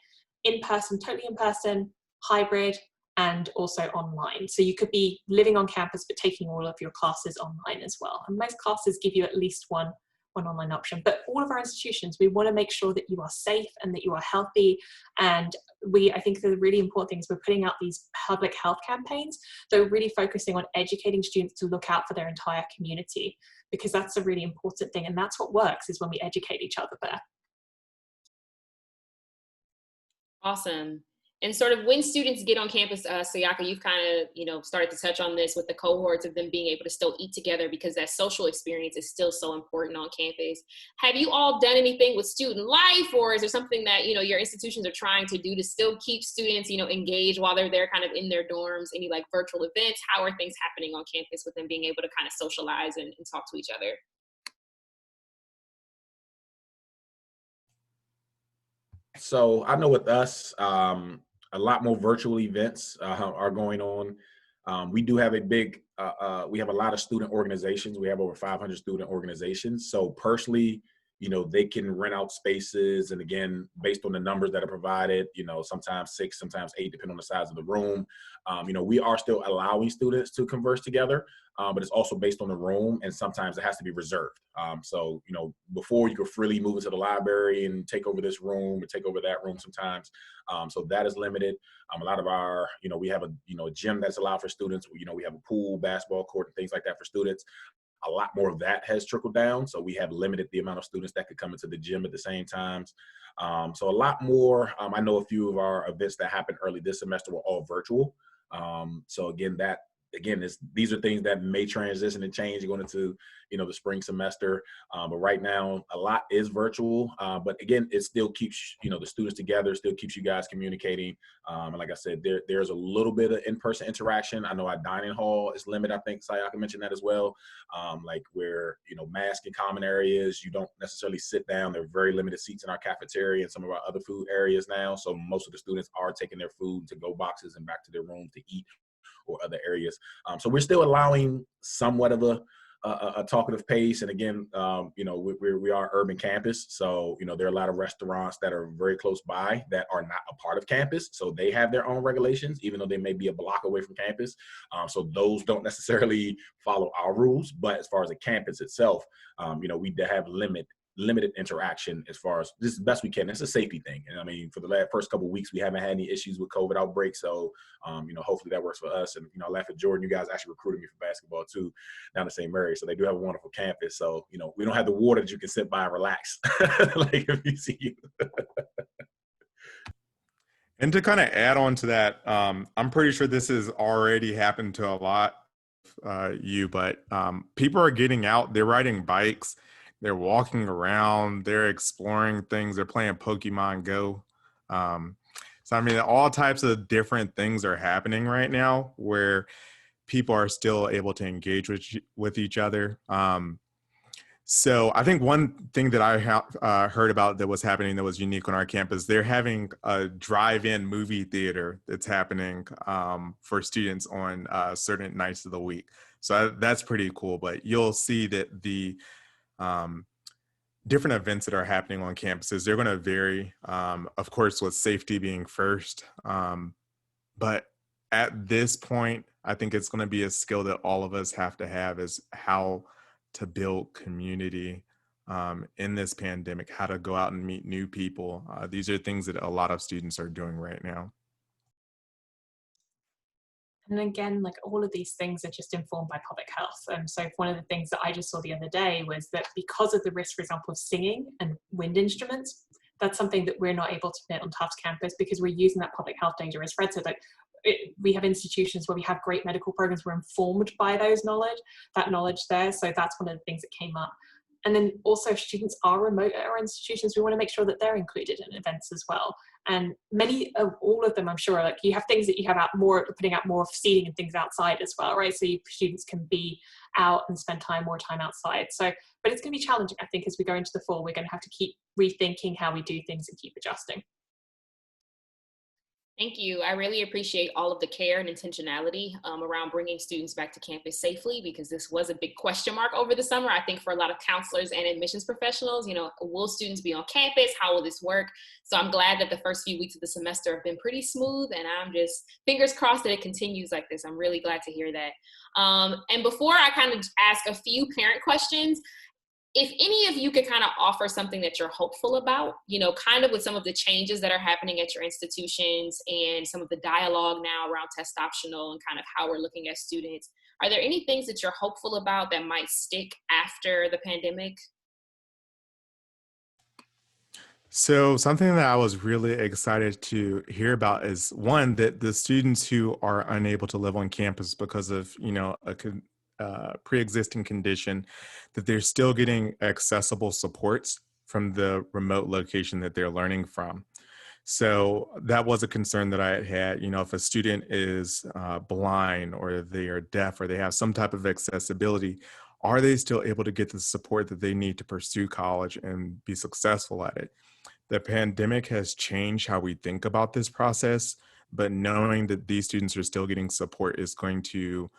in-person, totally in-person, hybrid, and also online. So you could be living on campus, but taking all of your classes online as well. And most classes give you at least one online option. But all of our institutions, we want to make sure that you are safe and that you are healthy. And I think the really important thing is we're putting out these public health campaigns. So really focusing on educating students to look out for their entire community, because that's a really important thing. And that's what works, is when we educate each other there. Awesome. And sort of when students get on campus, Sayaka, you've kind of, started to touch on this with the cohorts of them being able to still eat together, because that social experience is still so important on campus. Have you all done anything with student life, or is there something that, your institutions are trying to do to still keep students, engaged while they're there kind of in their dorms? Any like virtual events? How are things happening on campus with them being able to kind of socialize and talk to each other? So I know with us, a lot more virtual events are going on. We do have we have a lot of student organizations. We have over 500 student organizations. So personally, they can rent out spaces. And again, based on the numbers that are provided, sometimes 6, sometimes 8, depending on the size of the room. We are still allowing students to converse together, but it's also based on the room, and sometimes it has to be reserved. So, before you could freely move into the library and take over this room or take over that room sometimes. So that is limited. A lot of our, we have a gym that's allowed for students. We have a pool, basketball court, and things like that for students. A lot more of that has trickled down. So we have limited the amount of students that could come into the gym at the same times. So a lot more. I know a few of our events that happened early this semester were all virtual. So again, that again, these are things that may transition and change going into, the spring semester. But right now, a lot is virtual. But again, it still keeps, the students together, still keeps you guys communicating. And like I said, there's a little bit of in-person interaction. I know our dining hall is limited. I think Sayaka mentioned that as well. Like where, mask in common areas, you don't necessarily sit down. There are very limited seats in our cafeteria and some of our other food areas now. So most of the students are taking their food to go boxes and back to their room to eat or other areas. So we're still allowing somewhat of a talkative pace. And again, we are urban campus. So, there are a lot of restaurants that are very close by that are not a part of campus. So they have their own regulations, even though they may be a block away from campus. So those don't necessarily follow our rules. But as far as the campus itself, we have limited interaction as far as this is the best we can. It's a safety thing. And I mean, for the first couple of weeks, we haven't had any issues with COVID outbreaks. So, hopefully that works for us. And, I laugh at Jordan, you guys actually recruited me for basketball too, down to St. Mary. So they do have a wonderful campus. So, we don't have the water that you can sit by and relax. Like if you see you. And to kind of add on to that, I'm pretty sure this has already happened to a lot of but people are getting out, they're riding bikes, they're walking around, they're exploring things, they're playing Pokemon Go. So, I mean, all types of different things are happening right now where people are still able to engage with each other. So I think one thing that I heard about that was happening that was unique on our campus, they're having a drive-in movie theater that's happening for students on certain nights of the week. So that's pretty cool, but you'll see that the different events that are happening on campuses, they're going to vary, of course, with safety being first. But at this point, I think it's going to be a skill that all of us have to have is how to build community in this pandemic, how to go out and meet new people. These are things that a lot of students are doing right now. And again, like all of these things are just informed by public health. And so one of the things that I just saw the other day was that because of the risk, for example, of singing and wind instruments, that's something that we're not able to permit on Tufts campus because we're using that public health data, as Fred said. Like we have institutions where we have great medical programs. We're informed by that knowledge there. So that's one of the things that came up. And then also, if students are remote at our institutions, we want to make sure that they're included in events as well. And all of them, I'm sure, like you have things that you have putting out more seating and things outside as well, right? So students can be out and spend more time outside. So, but it's going to be challenging, I think, as we go into the fall. We're going to have to keep rethinking how we do things and keep adjusting. Thank you. I really appreciate all of the care and intentionality around bringing students back to campus safely, because this was a big question mark over the summer, I think, for a lot of counselors and admissions professionals. Will students be on campus? How will this work? So I'm glad that the first few weeks of the semester have been pretty smooth, and I'm just fingers crossed that it continues like this. I'm really glad to hear that. And before I kind of ask a few parent questions, if any of you could kind of offer something that you're hopeful about, kind of with some of the changes that are happening at your institutions and some of the dialogue now around test optional and kind of how we're looking at students, are there any things that you're hopeful about that might stick after the pandemic? So something that I was really excited to hear about is one, that the students who are unable to live on campus because of, a pre-existing condition, that they're still getting accessible supports from the remote location that they're learning from. So that was a concern that I had. If a student is blind or they are deaf or they have some type of accessibility, are they still able to get the support that they need to pursue college and be successful at it? The pandemic has changed how we think about this process, but knowing that these students are still getting support is going to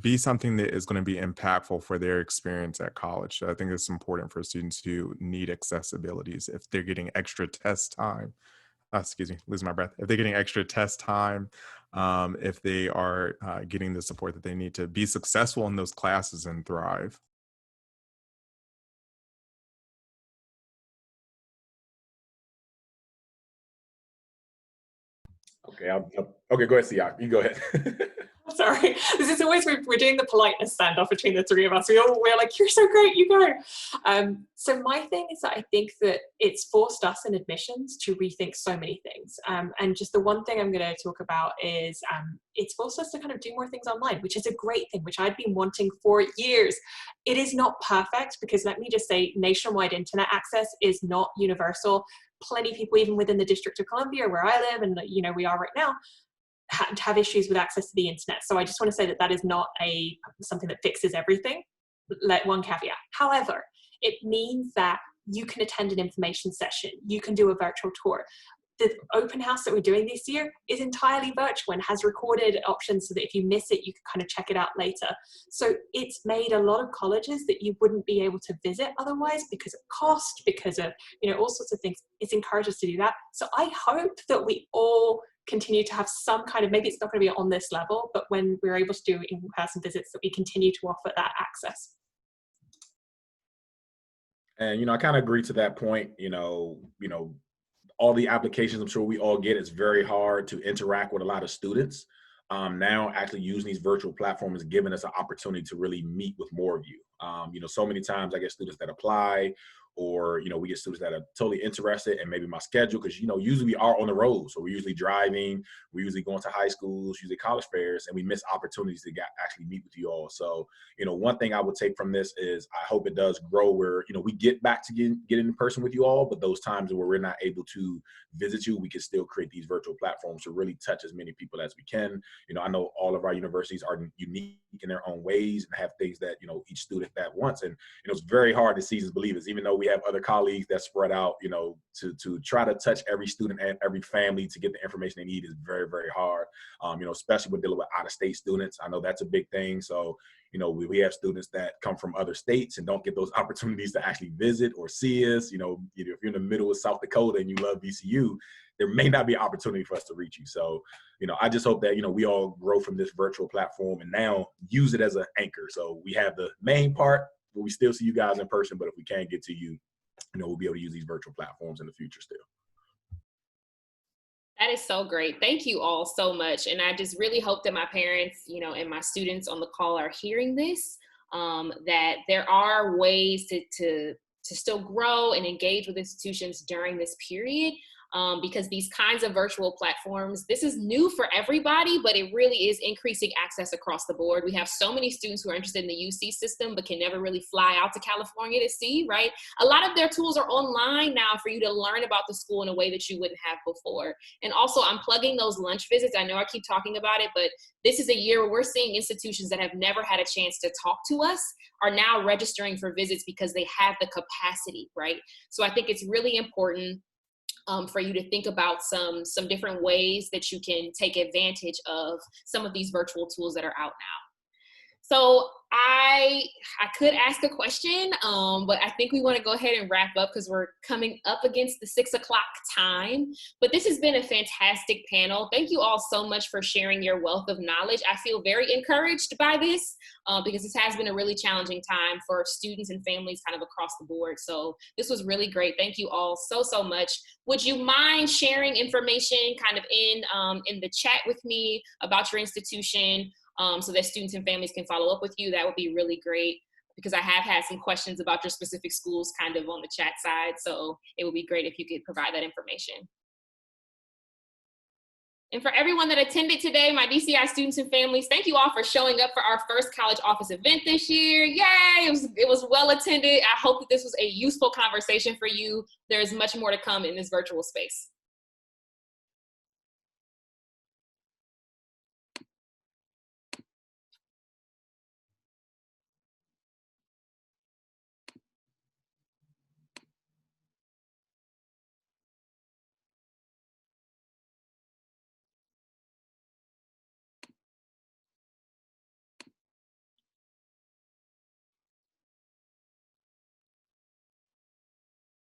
be something that is going to be impactful for their experience at college. So I think it's important for students who need accessibilities. If they're getting extra test time, losing my breath. If they're getting extra test time, if they are getting the support that they need to be successful in those classes and thrive. Okay, okay, go ahead, Siak. You go ahead. Sorry, this is always, we're doing the politeness standoff between the three of us. We're like, you're so great, you go. So my thing is that I think that it's forced us in admissions to rethink so many things. And just the one thing I'm going to talk about is it's forced us to kind of do more things online, which is a great thing, which I'd been wanting for years. It is not perfect because let me just say nationwide internet access is not universal. Plenty of people, even within the District of Columbia where I live and we are right now, have issues with access to the internet. So I just want to say that that is not something that fixes everything. Let one caveat. However, it means that you can attend an information session. You can do a virtual tour. The open house that we're doing this year is entirely virtual and has recorded options so that if you miss it, you can kind of check it out later. So it's made a lot of colleges that you wouldn't be able to visit otherwise because of cost, because of, all sorts of things. It's encouraged us to do that. So I hope that we all continue to have some kind of, maybe it's not going to be on this level, but when we're able to do in-person visits, that we continue to offer that access. And, I kind of agree to that point, all the applications I'm sure we all get, it's very hard to interact with a lot of students. Now actually using these virtual platforms is giving us an opportunity to really meet with more of you. So many times I get students that apply or, we get students that are totally interested in maybe my schedule because, usually we are on the road. So we're usually driving, we're usually going to high schools, usually college fairs, and we miss opportunities to actually meet with you all. So, one thing I would take from this is I hope it does grow where, we get back to get in person with you all, but those times where we're not able to visit you, we can still create these virtual platforms to really touch as many people as we can. I know all of our universities are unique in their own ways and have things that, each student that wants. And, it's very hard to see as believers, even though we have other colleagues that spread out, to try to touch every student and every family to get the information they need is very, very hard. Especially when dealing with out-of-state students. I know that's a big thing. So, we have students that come from other states and don't get those opportunities to actually visit or see us. If you're in the middle of South Dakota and you love VCU, there may not be an opportunity for us to reach you. So, I just hope that, we all grow from this virtual platform and now use it as an anchor. So we have the main part where we still see you guys in person, but if we can't get to you, we'll be able to use these virtual platforms in the future still. That is so great. Thank you all so much. And I just really hope that my parents, and my students on the call are hearing this, that there are ways to still grow and engage with institutions during this period. Because these kinds of virtual platforms, this is new for everybody, but it really is increasing access across the board. We have so many students who are interested in the UC system, but can never really fly out to California to see, right? A lot of their tools are online now for you to learn about the school in a way that you wouldn't have before. And also I'm plugging those lunch visits. I know I keep talking about it, but this is a year where we're seeing institutions that have never had a chance to talk to us are now registering for visits because they have the capacity, right? So I think it's really important for you to think about some different ways that you can take advantage of some of these virtual tools that are out now. So I could ask a question, but I think we want to go ahead and wrap up because we're coming up against the 6 o'clock time. But this has been a fantastic panel. Thank you all so much for sharing your wealth of knowledge. I feel very encouraged by this because this has been a really challenging time for students and families kind of across the board. So this was really great. Thank you all so much. Would you mind sharing information kind of in the chat with me about your institution? So that students and families can follow up with you? That would be really great because I have had some questions about your specific schools kind of on the chat side. So it would be great if you could provide that information. And for everyone that attended today, my DCI students and families, thank you all for showing up for our first college office event this year. Yay, it was well attended. I hope that this was a useful conversation for you. There's much more to come in this virtual space.